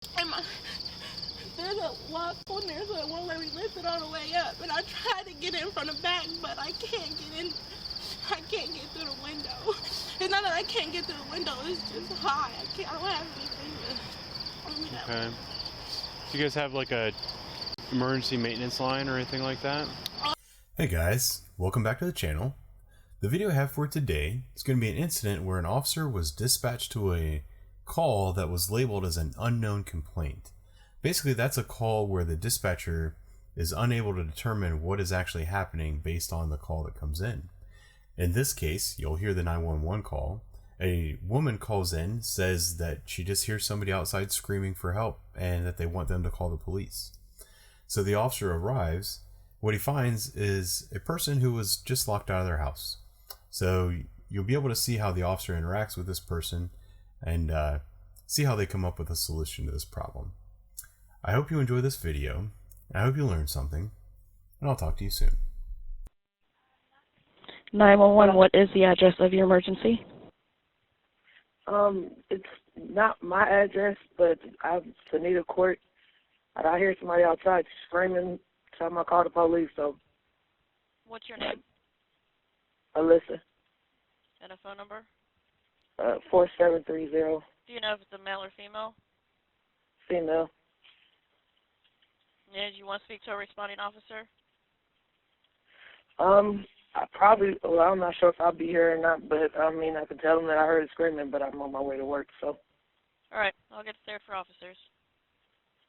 And there's a lock on there, so it won't let me lift it all the way up. And I tried to get in from the back, but I can't get in. I can't get through the window. It's not that I can't get through the window, it's just high. I don't have anything to... Okay. Do you guys have like a emergency maintenance line or anything like that? Hey guys, welcome back to the channel. The video I have for today is going to be an incident where an officer was dispatched to a call that was labeled as an unknown complaint. Basically, that's a call where the dispatcher is unable to determine what is actually happening based on the call that comes in. In this case, you'll hear the 911 call. A woman calls in, says that she just hears somebody outside screaming for help and that they want them to call the police. So the officer arrives. What he finds is a person who was just locked out of their house. So you'll be able to see how the officer interacts with this person and see how they come up with a solution to this problem. I hope you enjoy this video. I hope you learned something, and I'll talk to you soon. 911, what is the address of your emergency? It's not my address, but I'm Anita Court. And I hear somebody outside screaming, tell them I call the police, so. What's your name? Alyssa. And a phone number? 4730. Do you know if it's a male or female? Female. Yeah, do you want to speak to a responding officer? I'm not sure if I'll be here or not, but I mean, I can tell them that I heard it screaming, but I'm on my way to work, so. All right, I'll get there for officers.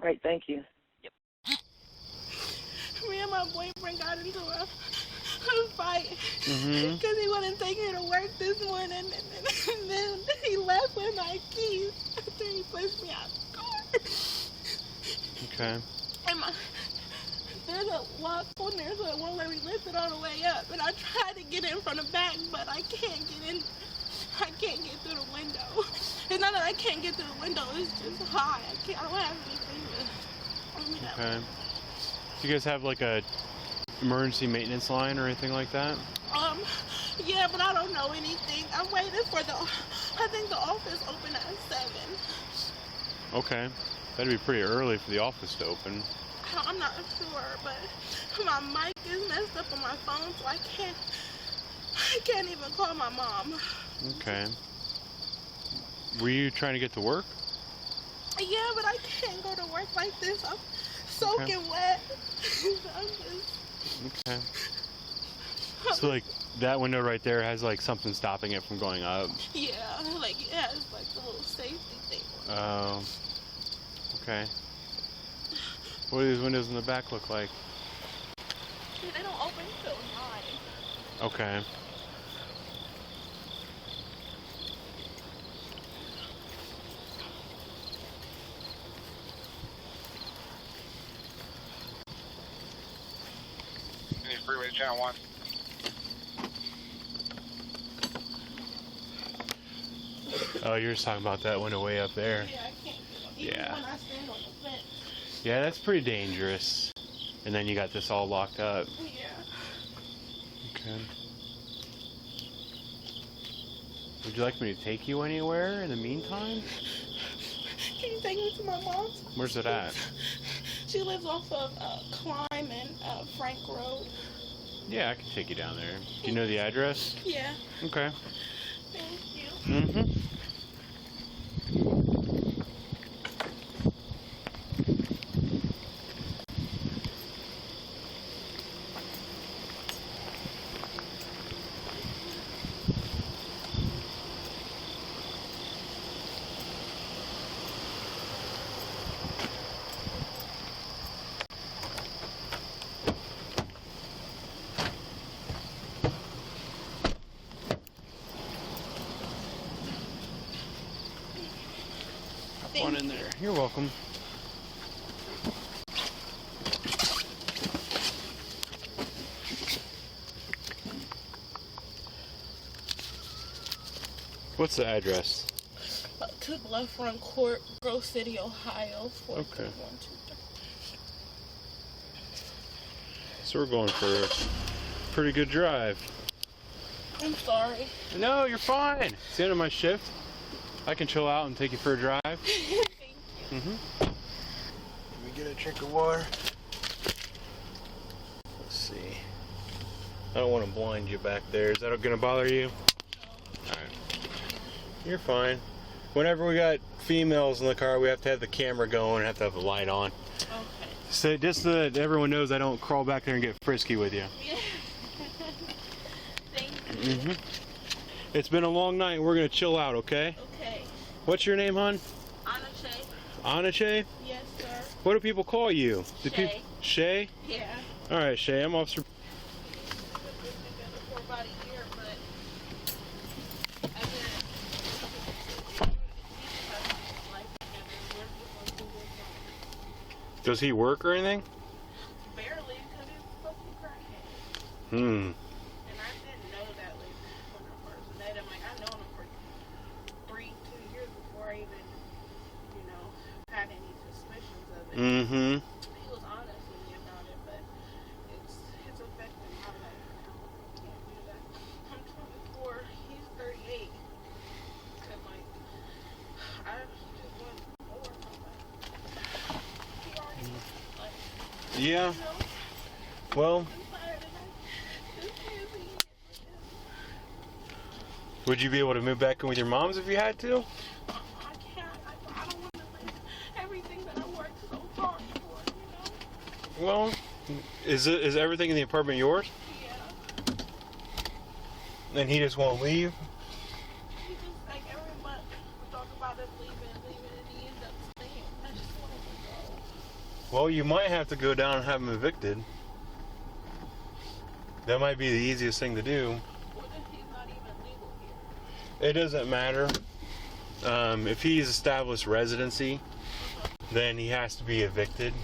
All right, thank you. Yep. Me and my boyfriend got into a fight because he wouldn't take me to work this morning, and then he left with my keys after he pushed me out the car. Okay. And there's a lock on there, so it won't let me lift it all the way up. And I tried to get in from the back, but I can't get in. I can't get through the window. It's not that I can't get through the window, it's just high. I don't have anything to... Okay. Do you guys have like a emergency maintenance line or anything like that? Yeah, but I don't know anything. I'm waiting for I think the office open at 7. Okay. That'd be pretty early for the office to open. I'm not sure, but my mic is messed up on my phone, so I can't even call my mom. Okay. Were you trying to get to work? Yeah, but I can't go to work like this. I'm soaking wet. I'm just... Okay. So like that window right there has like something stopping it from going up? Yeah, like it has like a little safety thing. Oh. Okay. What do these windows in the back look like? They don't open till 9. Okay. Freeway Channel 1. Oh, you're just talking about that window way up there. Yeah, I can't. Even Yeah. when I stand on the fence. Yeah, that's pretty dangerous. And then you got this all locked up. Yeah. Okay. Would you like me to take you anywhere in the meantime? Can you take me to my mom's? Where's it at? She lives off of Climb and Frank Road. Yeah, I can take you down there. Do you know the address? Yeah. Okay. Thank you. Mm-hmm. One in there. You're welcome. What's the address? To Bluff Run Court, Grove City, Ohio. Okay. 43123. So we're going for a pretty good drive. I'm sorry. No, you're fine. It's the end of my shift. I can chill out and take you for a drive. Thank you. Mm-hmm. Let me get a drink of water. Let's see. I don't want to blind you back there. Is that going to bother you? Alright. You're fine. Whenever we got females in the car, we have to have the camera going and have to have the light on. Okay. So just so that everyone knows I don't crawl back there and get frisky with you. Yeah. Thank you. Mm-hmm. It's been a long night and we're going to chill out, okay? Okay. What's your name, hon? Anache. Anache? Yes, sir. What do people call you? Shay. Shay? Yeah. Alright, Shay. I'm Officer... For about a year, but Does he work or anything? barely, because he's supposed to be crackhead. Hmm. And I didn't know that when I first met him. Like, I've known him for 2 years before I even, had any suspicions of it. Mm-hmm. He was honest with me about it, but it's affecting my life now. I can't do that. I'm 24. He's 38. And, like, I just want more from that. He already, like, Yeah. you know, Well, I'm tired and I just can't see it. would you be able to move back in with your moms if you had to? I can't. I don't want to live everything that I worked so hard for, Well, is everything in the apartment yours? Yeah. And he just won't leave? He just, like, every month we talk about us leaving, and he ends up staying. I just want him to go. Well, you might have to go down and have him evicted. That might be the easiest thing to do. What if he's not even legal here? It doesn't matter. If he's established residency, then he has to be evicted.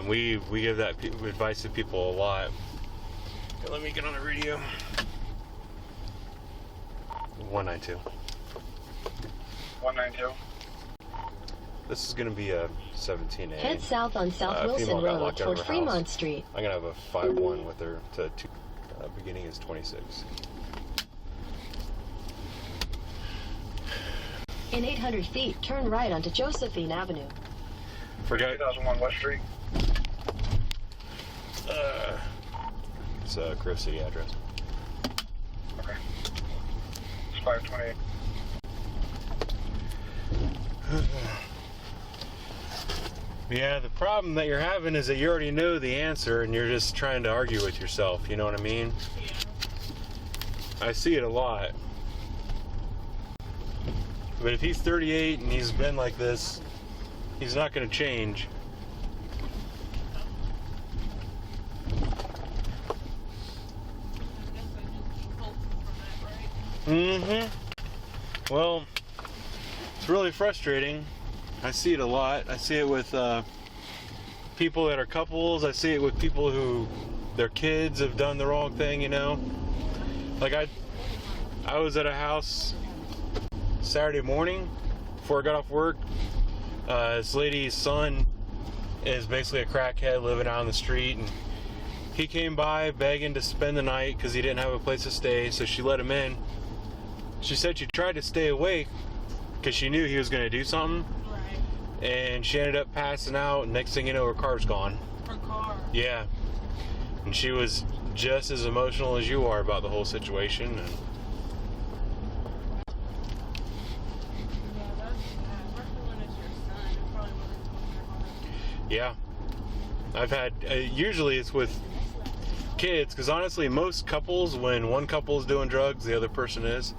We give that advice to people a lot. Okay, let me get on the radio. 192. 192. This is going to be a 17A. Head south on South Wilson female got Road locked out of toward her Fremont house. Street. I'm going to have a 5-1 with her to 2. Beginning is 26. In 800 feet, turn right onto Josephine Avenue. Forgot. 2001 West Street. It's a Grove City address. Okay. It's 528. Yeah, the problem that you're having is that you already know the answer and you're just trying to argue with yourself, you know what I mean? Yeah. I see it a lot. But if he's 38 and he's been like this, he's not going to change. I guess I just keep hoping for that, right? Mm-hmm. Well, it's really frustrating. I see it a lot. I see it with people that are couples. I see it with people who their kids have done the wrong thing, you know? Like I was at a house Saturday morning before I got off work. This lady's son is basically a crackhead living out on the street, and he came by begging to spend the night because he didn't have a place to stay, so she let him in. She said she tried to stay awake because she knew he was going to do something, Right. and she ended up passing out, and next thing you know, her car's gone. Her car. Yeah. And she was just as emotional as you are about the whole situation. And Yeah, that's bad. Especially when it's your son. It probably wasn't going to your heart. yeah, I've had, usually it's with kids, because honestly, most couples, when one couple is doing drugs, the other person is.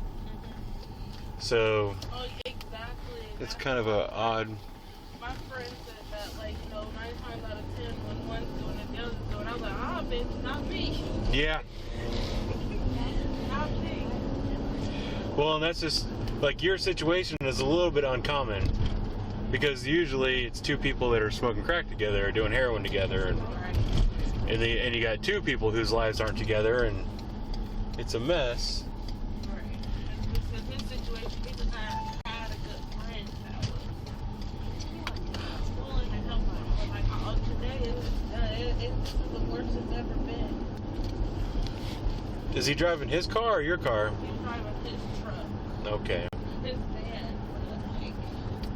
So Oh, exactly. it's kind of a odd. My friend said that, like, 9 times out of 10, when one's doing it, the other's doing it. I was like, bitch, not me. Yeah. Not me. Well, and that's just, like, your situation is a little bit uncommon, because usually it's 2 people that are smoking crack together or doing heroin together, Right. and you got 2 people whose lives aren't together, and it's a mess. Right. Because his situation, he just had a good friend that was willing to help him. But, like, today, this is the worst it's ever been. Is he driving his car or your car? He's driving his truck, Okay. his van, but, like,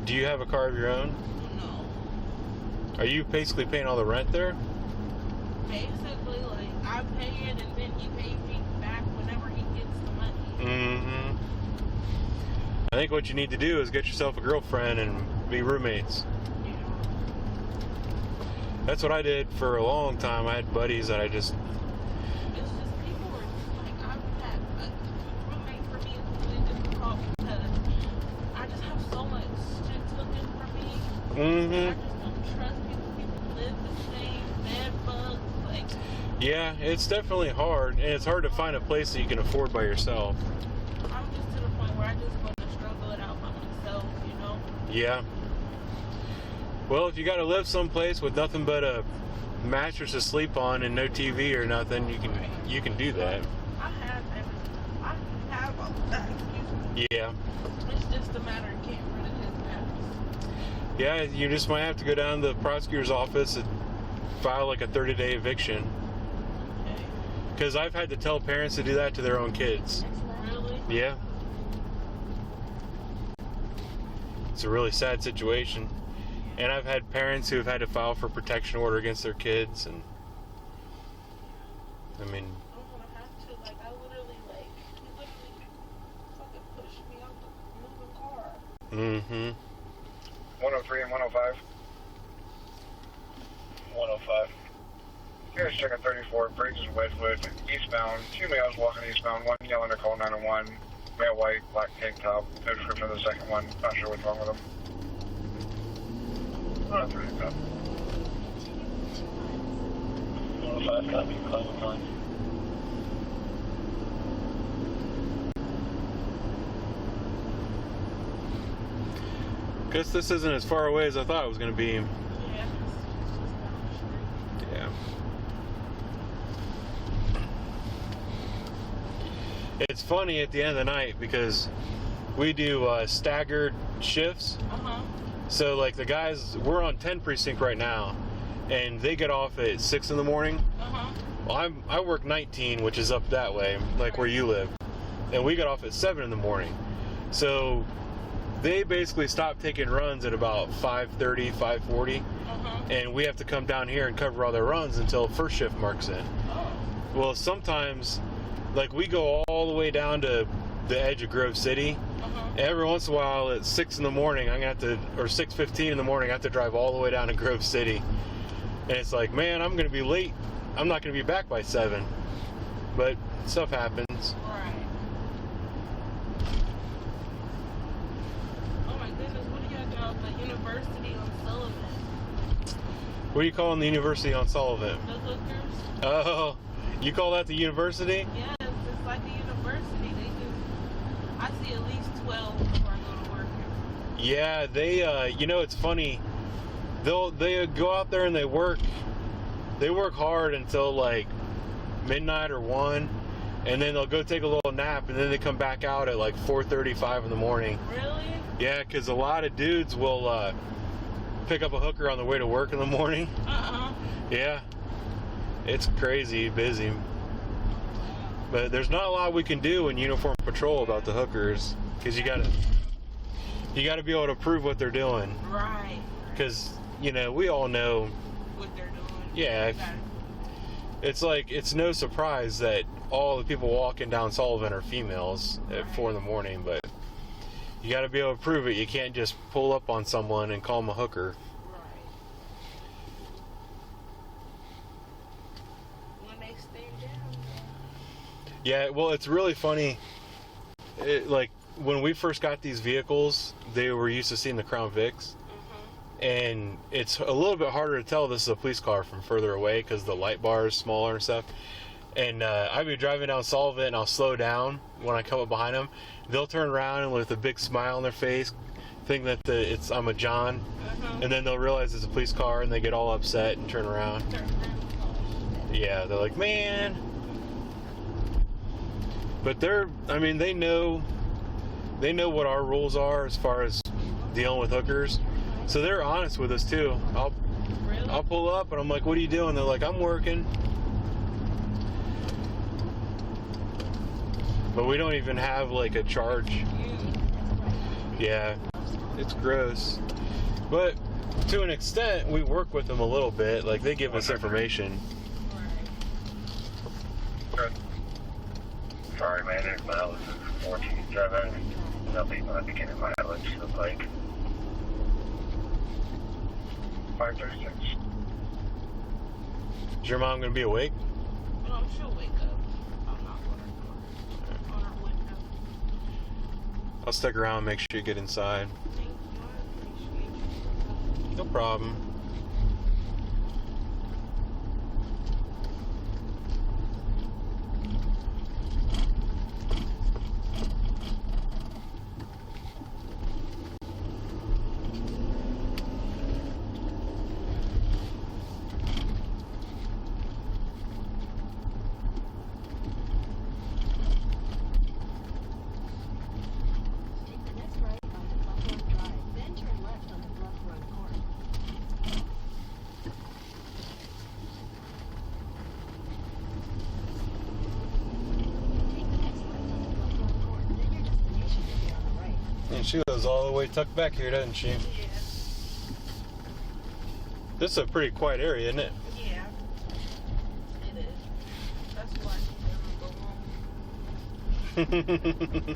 Do you have a car of your own? No. Are you basically paying all the rent there? Basically, like, I pay it and then he pays me back whenever he gets the money. Mm-hmm. I think what you need to do is get yourself a girlfriend and be roommates. Yeah. That's what I did for a long time. I had buddies that I just... It's just people are just like, I've had a roommate for me is really difficult because I just have so much shit cooking for me. Mm-hmm. I just don't trust people. People live the same, bed bugs, like... Yeah, it's definitely hard, and it's hard to find a place that you can afford by yourself. I'm just to the point where I just want to struggle it out by myself, you know? Yeah. Well, if you got to live someplace with nothing but a mattress to sleep on and no TV or nothing, you can do that. I have everything. I have all of that, excuse me. Yeah. It's just a matter of getting rid of his mess. Yeah, you just might have to go down to the prosecutor's office and file like a 30-day eviction. Okay. Because I've had to tell parents to do that to their own kids. Really? Yeah. It's a really sad situation. And I've had parents who have had to file for protection order against their kids, and I mean, I don't want to have to. Like, I literally, like, he literally fucking pushed me out the car. mm-hmm. 103 and 105. 105. Here's checking 34, Briggs and Wedgwood, eastbound. 2 males walking eastbound, one yelling to call 901. Male white, black tank top. No description of the second one. Not sure what's wrong with them. 103, copy. 105, copy. Climb line. Guess this isn't as far away as I thought it was going to be. Yeah, it's just down the street. Yeah. It's funny at the end of the night because we do staggered shifts. Uh-huh. So like the guys, we're on 10 precinct right now, and they get off at 6 in the morning. Uh-huh. Well, I work 19, which is up that way, like where you live, and we get off at 7 in the morning. So they basically stop taking runs at about 5:30, 5:40, Uh-huh. and we have to come down here and cover all their runs until first shift marks in. Oh. Well, sometimes, like we go all the way down to the edge of Grove City. Uh-huh. Every once in a while at 6 in the morning, I'm gonna have to, or 6:15 in the morning, I have to drive all the way down to Grove City. And it's like, man, I'm gonna be late. I'm not gonna be back by 7. But stuff happens. Right. Oh my goodness, what do y'all got at the University on Sullivan? What are you calling the University on Sullivan? The hookers? Oh, you call that the university? Yes, it's like the university. They just, I see at least 12 before I go to work. Yeah, they, you know, it's funny. They go out there and they work hard until like midnight or 1, and then they'll go take a little nap, and then they come back out at like 4:35 in the morning. Really? Yeah, because a lot of dudes will pick up a hooker on the way to work in the morning. Uh-uh. Yeah, it's crazy busy. But there's not a lot we can do in uniform patrol about the hookers, because you gotta be able to prove what they're doing. Right. Because, you know, we all know. What they're doing. Yeah, it's like, it's no surprise that all the people walking down Sullivan are females at 4 in the morning, but you got to be able to prove it. You can't just pull up on someone and call them a hooker. Right. When they stay down. Yeah, well, it's really funny. Like, when we first got these vehicles, they were used to seeing the Crown Vics. And it's a little bit harder to tell this is a police car from further away because the light bar is smaller and stuff. And I'll be driving down Sullivan and I'll slow down when I come up behind them. They'll turn around and with a big smile on their face, think that I'm a John. And then they'll realize it's a police car and they get all upset and turn around. Yeah, they're like, man. But they know what our rules are as far as dealing with hookers. So they're honest with us too. I'll pull up and I'm like, what are you doing? They're like, I'm working. But we don't even have like a charge. Yeah. It's gross. But to an extent, we work with them a little bit. Like, they give us information. Good. Sorry, man. His mileage is 14.7. They'll be my beginning mileage look like 536. Is your mom gonna be awake? She'll wake up. I'm not on her window. I'll stick around and make sure you get inside. Thank you. I appreciate you. No problem. Take the next right onto Bluff Run Drive, then turn left onto Bluff Run Court. Take the next left onto Bluff Run Court, then your destination will be on the right. And she goes all the way tucked back here, doesn't she? Yeah. This is a pretty quiet area, isn't it? Yeah. It is. That's why she doesn't go home.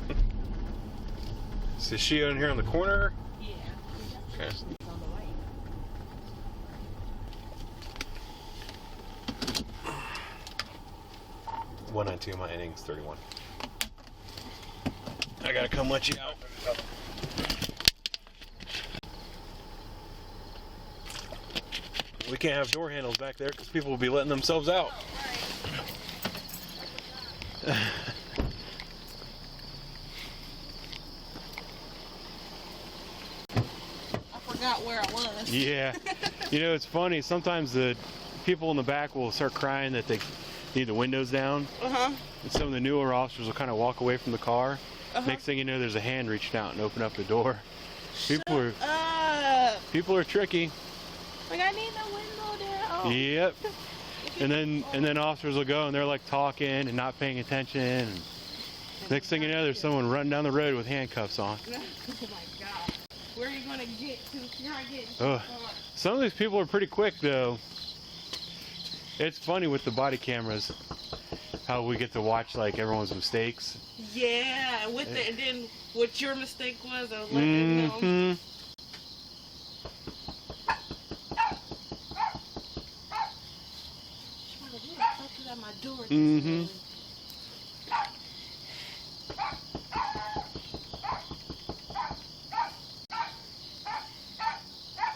So is she in here on the corner? Yeah. Okay. It's on the right. 192, my innings 31. I gotta come let you out. We can't have door handles back there because people will be letting themselves out. I forgot where I was. Yeah. You know, it's funny. Sometimes the people in the back will start crying that they need the windows down. Uh-huh. And some of the newer officers will kind of walk away from the car. Uh-huh. Next thing you know, there's a hand reaching out and open up the door. People Shut up. are tricky. Like, I need the window there. Oh. Yep. And then officers will go and they're like talking and not paying attention. And next thing you know, there's someone running down the road with handcuffs on. Oh my God. Where are you gonna get to? You're not getting Ugh. Some of these people are pretty quick though. It's funny with the body cameras how we get to watch like everyone's mistakes. Yeah, with the, and then what your mistake was, I was letting them know. Mhm. At my door. Mhm.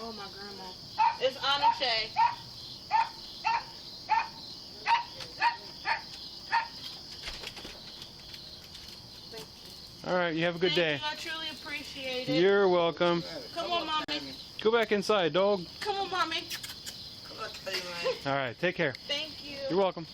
Oh, my grandma. It's Anache. All right, you have a good day. Thank you, I truly appreciate it. You're welcome. Come on, mommy. Go back inside, dog. Come on, mommy. All right, take care. Thank you. You're welcome.